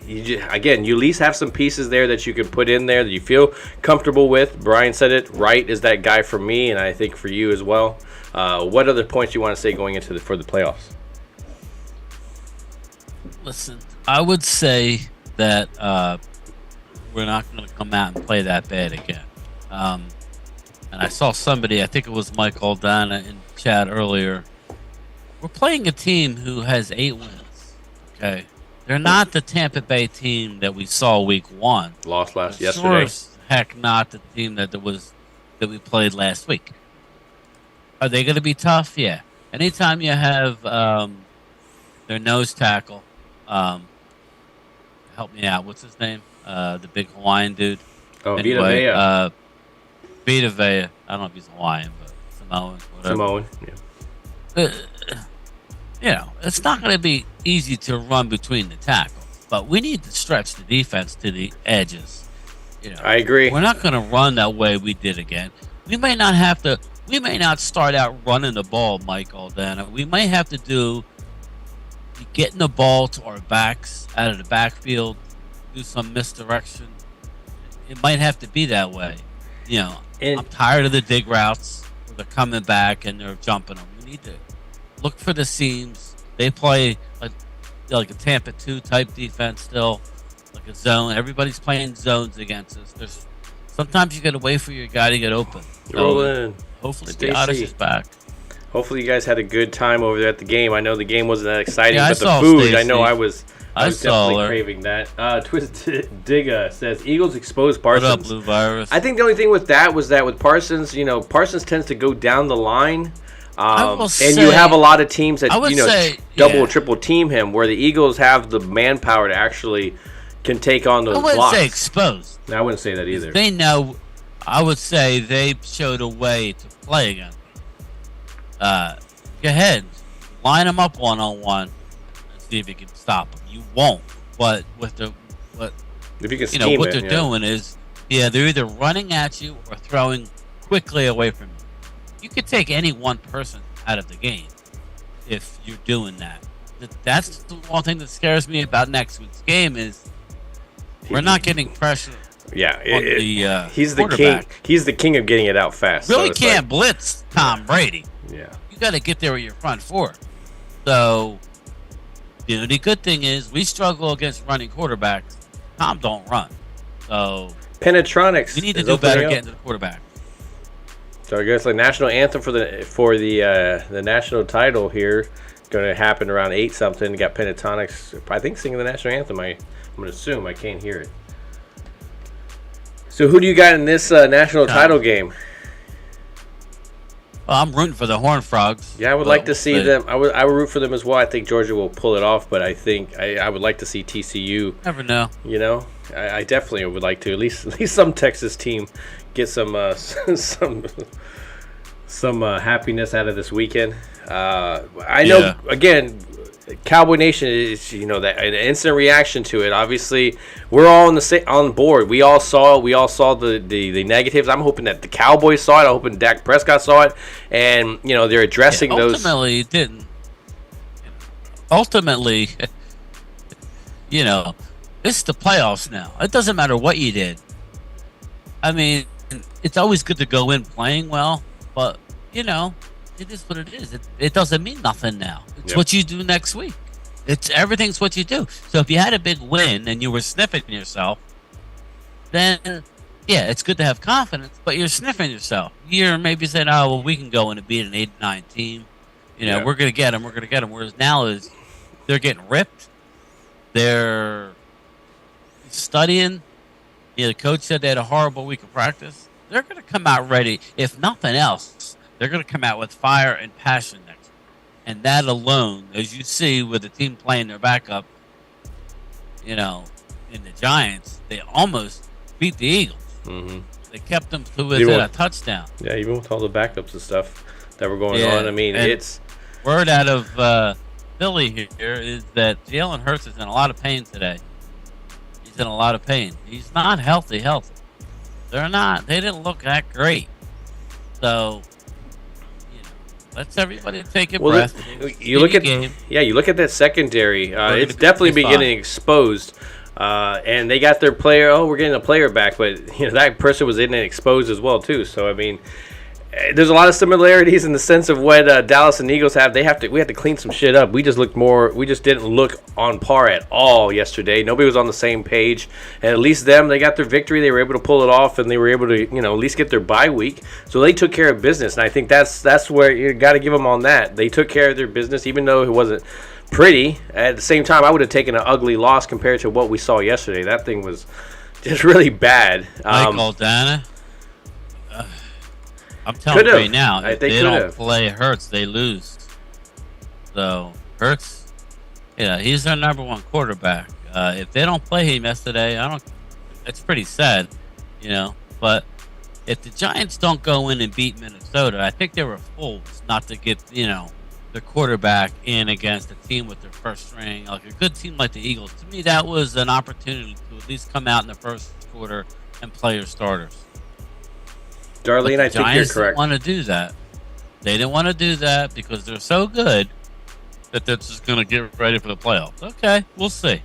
you at least have some pieces there that you can put in there that you feel comfortable with. Bryan said it right, is that guy for me, and I think for you as well. What other points you want to say going into for the playoffs? Listen, I would say that we're not going to come out and play that bad again. And I saw somebody, I think it was Mike Aldana in chat earlier. We're playing a team who has 8 wins. Okay, they're not the Tampa Bay team that we saw week 1. Lost yesterday. Sure as heck not the team that we played last week. Are they going to be tough? Yeah. Anytime you have their nose tackle, help me out. What's his name? The big Hawaiian dude. Oh, anyway, Vita Vea. I don't know if he's Hawaiian, but Samoan, whatever. Samoan, yeah. It's not going to be easy to run between the tackles, but we need to stretch the defense to the edges. I agree. We're not going to run that way we did again. We may not have to. We may not start out running the ball, Mike Aldana. We may have to do getting the ball to our backs out of the backfield, do some misdirection. It might have to be that way. I'm tired of the dig routes where they're coming back and they're jumping them. We need to look for the seams. They play like a Tampa 2 type defense still, like a zone. Everybody's playing zones against us. Sometimes you got to wait for your guy to get open. Roll in. Hopefully, Stacey is back. Hopefully, you guys had a good time over there at the game. I know the game wasn't that exciting, but the food, Stacey. I know I was definitely craving that. Twisted Digga says Eagles exposed Parsons. What up, Blue Virus? I think the only thing with that was that with Parsons, Parsons tends to go down the line. You have a lot of teams that double or triple team him, where the Eagles have the manpower to actually can take on those blocks. I wouldn't say exposed. No, I wouldn't say that either. They know. I would say they showed a way to play against them. Go ahead, line them up 1-on-1 and see if you can stop them. You won't, but if you can what they're doing is, they're either running at you or throwing quickly away from you. You could take any one person out of the game if you're doing that. That's the one thing that scares me about next week's game is we're not getting pressure. Yeah, he's the king. He's the king of getting it out fast. Really can't blitz Tom Brady. Yeah, you got to get there with your front four. So, the good thing is we struggle against running quarterbacks. Tom don't run. So Penetronics. We need to do better getting to the quarterback. So I guess the national anthem for the national title here going to happen around 8 something. Got Pentatonics, I think, singing the national anthem. I'm going to assume I can't hear it. So who do you got in this national title game? Well, I'm rooting for the Horned Frogs. Yeah, I would like to see them. I would root for them as well. I think Georgia will pull it off, but I think I would like to see TCU. Never know. I definitely would like to at least some Texas team get some happiness out of this weekend. I know again, Cowboy Nation is that an instant reaction to it. Obviously, we're all on board. We all saw the negatives. I'm hoping that the Cowboys saw it. I'm hoping Dak Prescott saw it, and they're addressing those. Ultimately, it didn't. Ultimately, it's the playoffs now. It doesn't matter what you did. I mean, it's always good to go in playing well, but it is what it is. It doesn't mean nothing now. It's what you do next week. Everything's what you do. So if you had a big win and you were sniffing yourself, then it's good to have confidence, but you're sniffing yourself. You're maybe saying, "Oh, well, we can go in and beat an 8-9 team. We're gonna get them. We're gonna get them." Whereas now they're getting ripped. They're studying. The coach said they had a horrible week of practice. They're gonna come out ready. If nothing else, they're going to come out with fire and passion next week. And that alone, as you see with the team playing their backup, in the Giants, they almost beat the Eagles. Mm-hmm. They kept them to within a touchdown. Yeah, even with all the backups and stuff that were going on. I mean, it's word out of Philly here is that Jalen Hurts is in a lot of pain today. He's in a lot of pain. He's not healthy. They're not. They didn't look that great. So, let's everybody take a breath. You look at that secondary. It's definitely been getting exposed. And they got their player. Oh, we're getting a player back, but that person was in and exposed as well too. So I mean, there's a lot of similarities in the sense of what Dallas and Eagles have. We have to clean some shit up. We just didn't look on par at all yesterday. Nobody was on the same page. And at least they got their victory. They were able to pull it off, and they were able to at least get their bye week. So they took care of business, and I think that's where you got to give them on that. They took care of their business, even though it wasn't pretty. At the same time, I would have taken an ugly loss compared to what we saw yesterday. That thing was just really bad. Michael Dana. I'm telling you right now, if they don't play Hurts, they lose. So Hurts, he's their number one quarterback. If they don't play him yesterday, it's pretty sad, But if the Giants don't go in and beat Minnesota, I think they were fools not to get their quarterback in against a team with their first string, like a good team like the Eagles. To me, that was an opportunity to at least come out in the first quarter and play your starters. Darlene, I think you're correct. Giants didn't want to do that. They didn't want to do that because they're so good that they're just going to get ready for the playoffs. Okay, we'll see.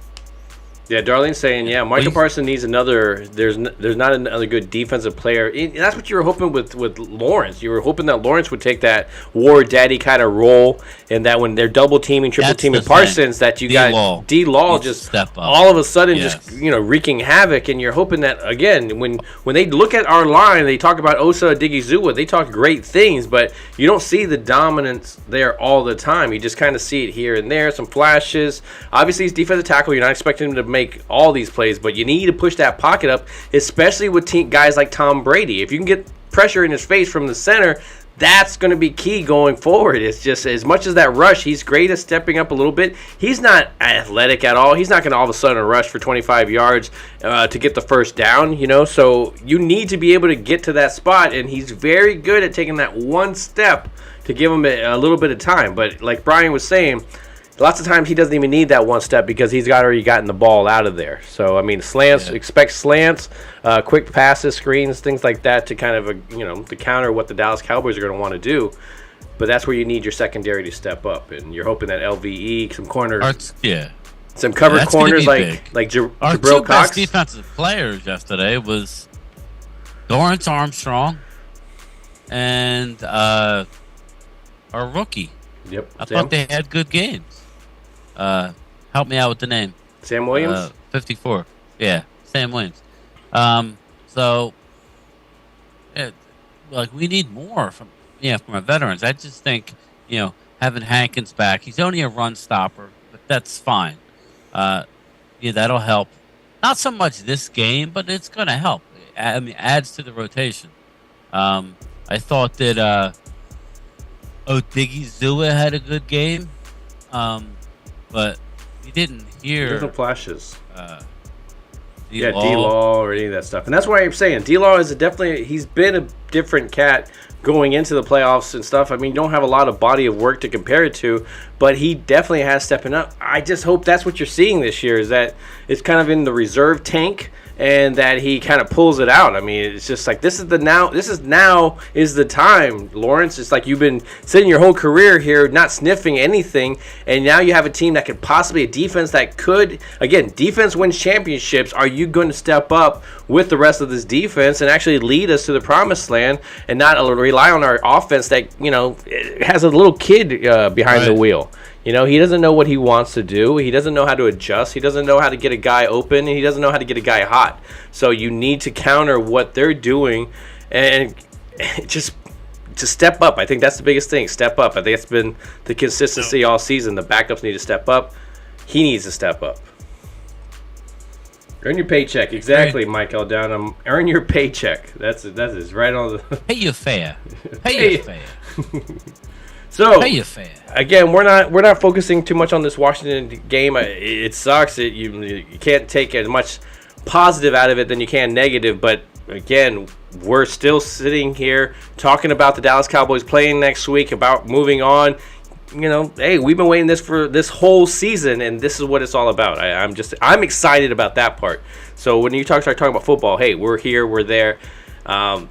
Yeah, Darlene's saying, Micah Parsons needs another. There's not another good defensive player. And that's what you were hoping with Lawrence. You were hoping that Lawrence would take that war daddy kind of role, and that when they're double teaming, triple teaming Parsons, that you got D-Law just step up. All of a sudden just wreaking havoc. And you're hoping that again when they look at our line, they talk about Osa Odigizua. They talk great things, but you don't see the dominance there all the time. You just kind of see it here and there, some flashes. Obviously, he's defensive tackle. You're not expecting him to make all these plays, but you need to push that pocket up, especially with guys like Tom Brady. If you can get pressure in his face from the center, that's going to be key going forward. It's just as much as that rush, he's great at stepping up a little bit. He's not athletic at all. He's not going to all of a sudden rush for 25 yards to get the first down, So you need to be able to get to that spot, and he's very good at taking that one step to give him a little bit of time. But like Bryan was saying, lots of times he doesn't even need that one step because he's already gotten the ball out of there. So, I mean, slants, expect slants, quick passes, screens, things like that to kind of, to counter what the Dallas Cowboys are going to want to do. But that's where you need your secondary to step up. And you're hoping that LVE, some corners, some covered corners like Jabril Cox. Our two best defensive players yesterday was Dorrance Armstrong and our rookie. Yep. I thought they had good games. Help me out with the name. Sam Williams? 54. Yeah, Sam Williams. We need more from our veterans. I just think, having Hankins back, he's only a run stopper, but that's fine. That'll help. Not so much this game, but it's going to help. I mean, adds to the rotation. I thought that Odigizua had a good game. But you didn't hear. There's no flashes. D-Law or any of that stuff. And that's why I'm saying D-Law is he's been a different cat going into the playoffs and stuff. I mean, you don't have a lot of body of work to compare it to, but he definitely has stepping up. I just hope that's what you're seeing this year, is that it's kind of in the reserve tank and that he kind of pulls it out. I mean, it's just like this is the time, Lawrence. It's like you've been sitting your whole career here not sniffing anything, and now you have a team that could possibly, a defense that could, again, defense wins championships. Are you going to step up with the rest of this defense and actually lead us to the promised land and not rely on our offense that, has a little kid behind the wheel? He doesn't know what he wants to do. He doesn't know how to adjust. He doesn't know how to get a guy open, and he doesn't know how to get a guy hot. So you need to counter what they're doing and just to step up. I think that's the biggest thing, step up. I think it's been the consistency all season. The backups need to step up. He needs to step up. Earn your paycheck. Exactly, Mike Aldana. Earn your paycheck. That is right on the... Pay your fare. Pay your fare. So Pay you fair. again, we're not focusing too much on this Washington game. It sucks. You can't take as much positive out of it than you can negative. But again, we're still sitting here talking about the Dallas Cowboys playing next week, about moving on. Hey, we've been waiting for this whole season, and this is what it's all about. I'm excited about that part. So when you start talking about football, hey, we're here, we're there. We're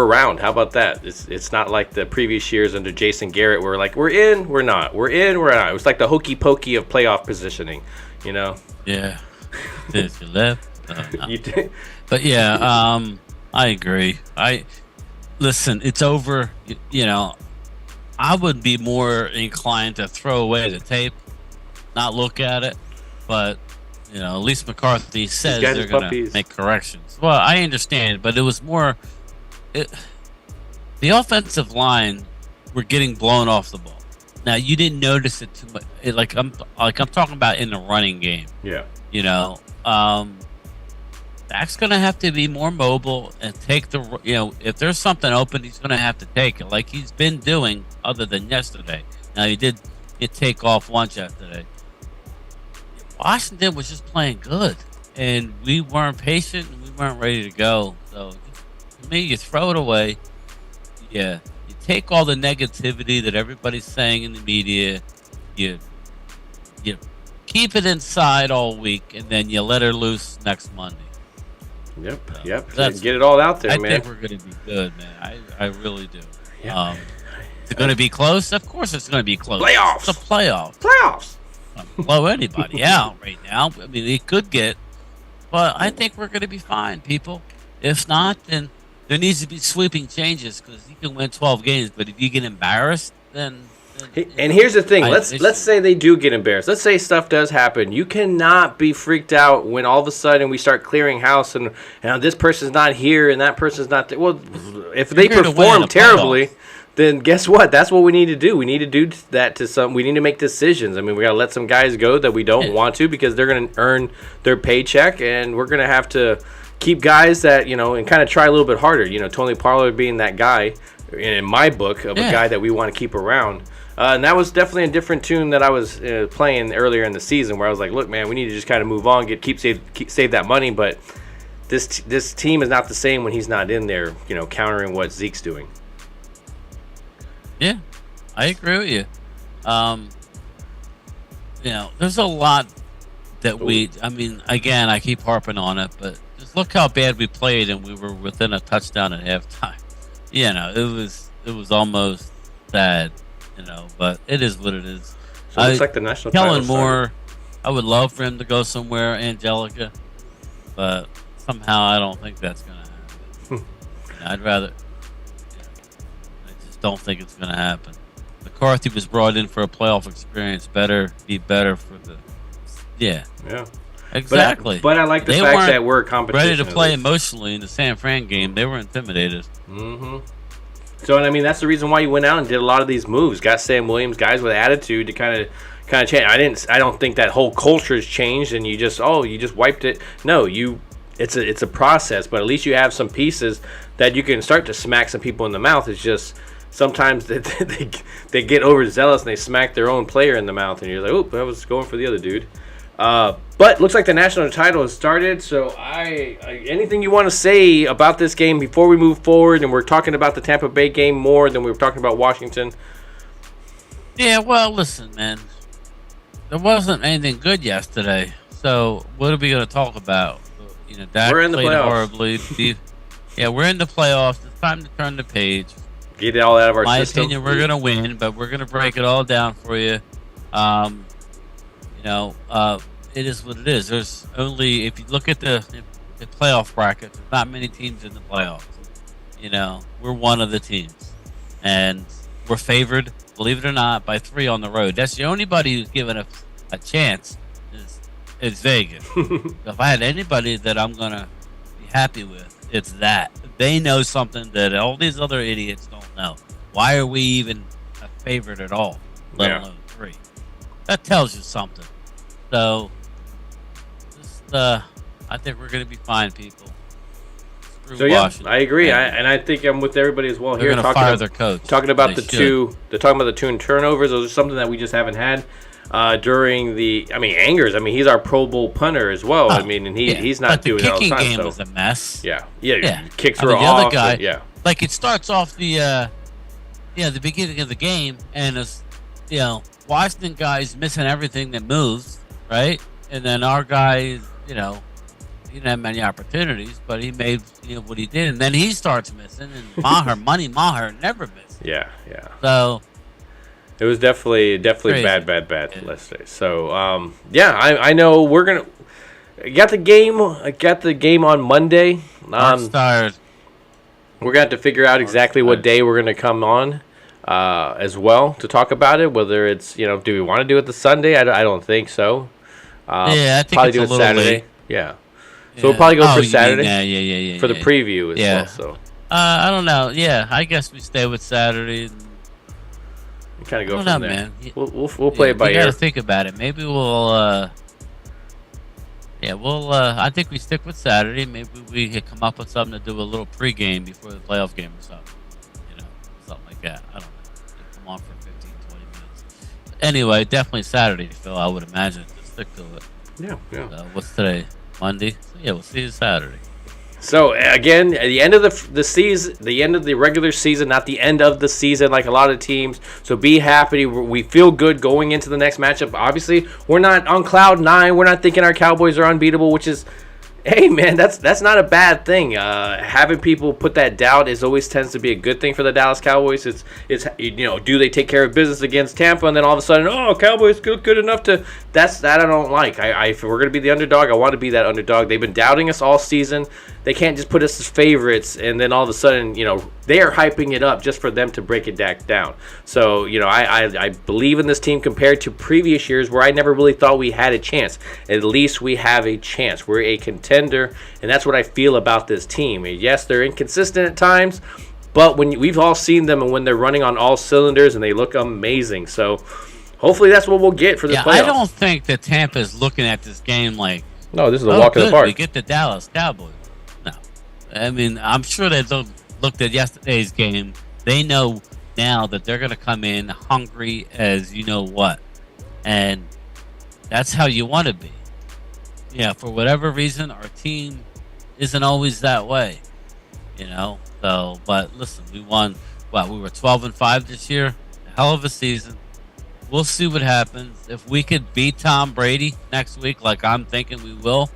around. How about that? It's not like the previous years under Jason Garrett where we're in, we're not. We're in, we're not. It was like the hokey pokey of playoff positioning, Yeah. Did you left? No. You did. But yeah, I agree. Listen, it's over. I would be more inclined to throw away the tape, not look at it. But at least McCarthy says they're going to make corrections. Well, I understand, but it was more. The offensive line were getting blown off the ball. Now you didn't notice it too much. I'm talking about in the running game. Yeah. Dak's gonna have to be more mobile and take if there's something open, he's gonna have to take it like he's been doing. Other than yesterday. Now he did take off once yesterday. Washington was just playing good, and we weren't patient and we weren't ready to go. So to me, you throw it away. Yeah, you take all the negativity that everybody's saying in the media. You keep it inside all week, and then you let her loose next Monday. Yep. Get it all out there, man. I think we're going to be good, man. I really do. Yeah. Is it going to be close? Of course it's going to be close. Playoffs. It's a playoff. Playoffs. Blow anybody out right now. I mean, it could get, but I think we're going to be fine, people. If not, then there needs to be sweeping changes because you can win 12 games, but if you get embarrassed, then and here's the thing. Let's say they do get embarrassed. Let's say stuff does happen. You cannot be freaked out when all of a sudden we start clearing house and this person's not here and that person's not there. Well, if they perform terribly, then guess what? That's what we need to do. We need to do that to some. We need to make decisions. I mean, we got to let some guys go that we don't want to because they're going to earn their paycheck, and we're going to have to keep guys that and kind of try a little bit harder. Tony Pollard being that guy in my book of a guy that we want to keep around. And that was definitely a different tune that I was playing earlier in the season, where I was like, "Look, man, we need to just kind of move on, save that money." But this team is not the same when he's not in there, countering what Zeke's doing. Yeah, I agree with you. There's a lot that I mean, again, I keep harping on it, but just look how bad we played, and we were within a touchdown at halftime. It was almost sad. But it is what it is. So it looks like the national Kellen Moore, I would love for him to go somewhere, Angelica, but somehow I don't think that's going to happen. I'd rather. I just don't think it's going to happen. McCarthy was brought in for a playoff experience. Be better for the. Yeah. Yeah. Exactly. But I like the fact that we're a competition. Ready to play emotionally in the San Fran game. They were intimidated. Mm-hmm. So, and I mean, that's the reason why you went out and did a lot of these moves. Got Sam Williams, guys with attitude to kind of change. I don't think that whole culture has changed, and you just wiped it. No, it's a process, but at least you have some pieces that you can start to smack some people in the mouth. It's just sometimes they get overzealous and they smack their own player in the mouth, and you're like, oh, I was going for the other dude. But looks like the national title has started. So, anything you want to say about this game before we move forward? And we're talking about the Tampa Bay game more than we were talking about Washington. Yeah, well, listen, man. There wasn't anything good yesterday. So, what are we going to talk about? Dak we're in the playoffs. Horribly. Yeah, we're in the playoffs. It's time to turn the page. Get it all out of our system. My opinion, we're going to win, but we're going to break it all down for you. It is what it is. There's only, if you look at the playoff bracket, there's not many teams in the playoffs. We're one of the teams. And we're favored, believe it or not, by 3 on the road. That's the only buddy who's given a chance is Vegas. So if I had anybody that I'm going to be happy with, it's that. They know something that all these other idiots don't know. Why are we even a favorite at all, let alone 3? That tells you something. So, I think we're going to be fine, people. So yeah, Washington. I agree, and I think I'm with everybody as well They're here. going to fire their coach. Talking about they're talking about the two turnovers. Those are something that we just haven't had during the. I mean, Angers. I mean, he's our Pro Bowl punter as well. I mean, and he's not doing it all the time. The kicking game was a mess. Yeah. Kicks were the off. Other guy, like it starts off the beginning of the game, and Washington guy's missing everything that moves, right? And then our guy, he didn't have many opportunities, but he made what he did, and then he starts missing. And Maher never missed. Yeah. So it was definitely crazy. bad. Let's say. So I know we're gonna. I got the game on Monday. I'm tired. We're gonna have to figure out exactly what day we're gonna come on. As well to talk about it, whether it's do we want to do it the Sunday? I don't think so. I think probably it's do a it little Saturday. late. Yeah. So we'll probably go for Saturday. Yeah. For the preview as well. So. I don't know. Yeah, I guess we stay with Saturday. We kind of go from there. Man. We'll play it by ear. We gotta think about it. Maybe we'll. I think we stick with Saturday. Maybe we could come up with something to do a little pregame before the playoff game or something. Something like that. I don't know. Come on for 15, 20 minutes. Anyway, definitely Saturday, Phil. I would imagine to stick to it. Yeah. What's today? Monday. So, we'll see you Saturday. So again, at the end of the season, the end of the regular season, not the end of the season like a lot of teams. So be happy. We feel good going into the next matchup. Obviously, we're not on cloud 9. We're not thinking our Cowboys are unbeatable, which is, hey man, that's not a bad thing. Having people put that doubt always tends to be a good thing for the Dallas Cowboys. It's do they take care of business against Tampa, and then all of a sudden, Cowboys good enough to. That I don't like. If we're gonna be the underdog, I want to be that underdog. They've been doubting us all season. They can't just put us as favorites, and then all of a sudden, they are hyping it up just for them to break it back down. So, I believe in this team compared to previous years where I never really thought we had a chance. At least we have a chance. We're a contender, and that's what I feel about this team. Yes, they're inconsistent at times, but we've all seen them, and when they're running on all cylinders, and they look amazing. So, hopefully that's what we'll get for the playoffs. I don't think that Tampa's looking at this game like, no, this is a walk in the park. We get the Dallas Cowboys. No. I mean, I'm sure they looked at yesterday's game. They know now that they're going to come in hungry as you know what. And that's how you want to be. Yeah, for whatever reason, our team isn't always that way. So, but listen, we won, we were 12-5 this year. A hell of a season. We'll see what happens. If we could beat Tom Brady next week, like I'm thinking we will,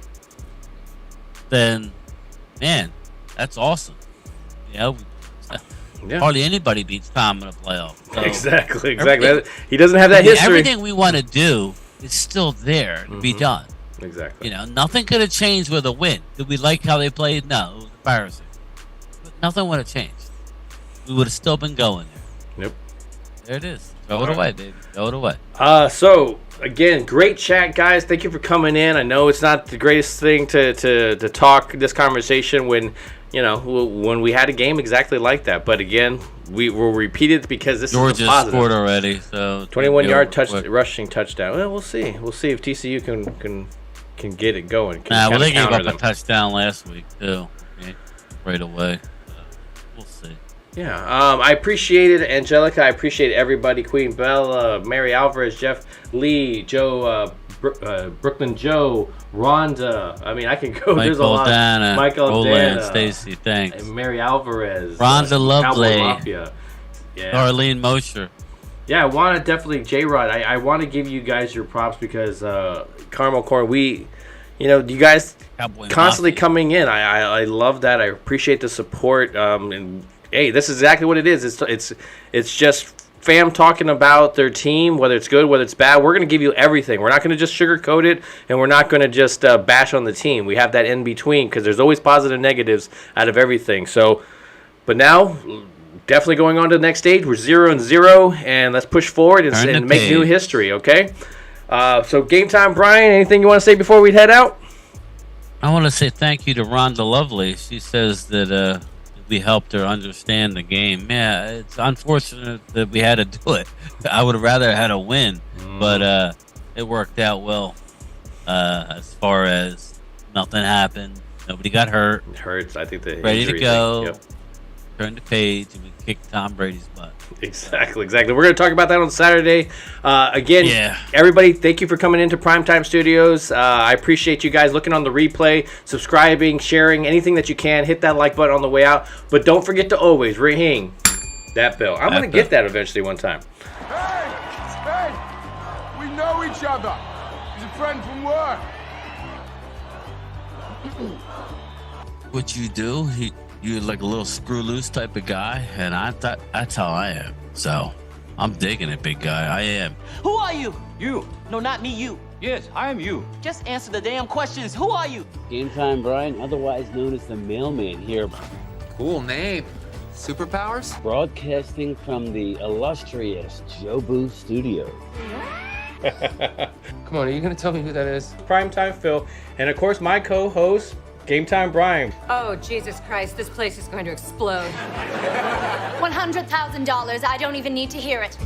then, man, that's awesome. Hardly anybody beats Tom in a playoff. So exactly. He doesn't have that history. Everything we want to do is still there to be done. Exactly. Nothing could have changed with a win. Did we like how they played? No, it was embarrassing. But nothing would have changed. We would have still been going there. Yep. There it is. Throw it away, baby. Throw it away. So again, great chat, guys. Thank you for coming in. I know it's not the greatest thing to talk this conversation when we had a game exactly like that. But again, we will repeat it because this Georgia is a positive. scored already, so 21-yard rushing touchdown. Well, we'll see. We'll see if TCU can get it going. They gave up a touchdown last week too. Okay? Right away. We'll see. Yeah, I appreciate it, Angelica. I appreciate everybody. Queen Bell, Mary Alvarez, Jeff Lee, Joe, Brooklyn Joe, Rhonda. I mean, I can go. There's a lot. Michael Dana, Stacy, thanks. And Mary Alvarez, Rhonda Lovely, Mafia. Yeah. Darlene Mosher. Yeah, I want to definitely J-Rod. I want to give you guys your props because Caramel Corn. You guys Cowboy constantly Mafia. Coming in. I love that. I appreciate the support. And hey, this is exactly what it is. It's just fam talking about their team, whether it's good, whether it's bad. We're going to give you everything. We're not going to just sugarcoat it, and we're not going to just bash on the team. We have that in between because there's always positive and negatives out of everything. So, but now, definitely going on to the next stage. We're 0-0, and let's push forward and make new history, okay? So, game time, Brian. Anything you want to say before we head out? I want to say thank you to Rhonda Lovely. She says that we helped her understand the game. Yeah, it's unfortunate that we had to do it. I would have rather had a win, but it worked out well as far as nothing happened. Nobody got hurt. It hurts. I think the Ready injury to go. Yep. Turn the page and we kick Tom Brady's butt. Exactly. We're going to talk about that on Saturday. Again, Yeah. everybody, thank you for coming into Primetime Studios. I appreciate you guys looking on the replay, subscribing, sharing, anything that you can. Hit that like button on the way out. But don't forget to always ring that bell. I'm going to get that eventually one time. Hey, we know each other. He's a friend from work. What you do, you're like a little screw loose type of guy, and I thought that's how I am. So I'm digging it, big guy. I am. Who are you? You. No, not me, you. Yes, I am you. Just answer the damn questions. Who are you? GameTime Bryan, otherwise known as the mailman here, Cool name. Superpowers? broadcasting from the illustrious Jobu Studio. Come on, are you gonna tell me who that is? Primetime Phil, and of course my co-host, GameTime Bryan. Oh, Jesus Christ, this place is going to explode. $100,000, I don't even need to hear it.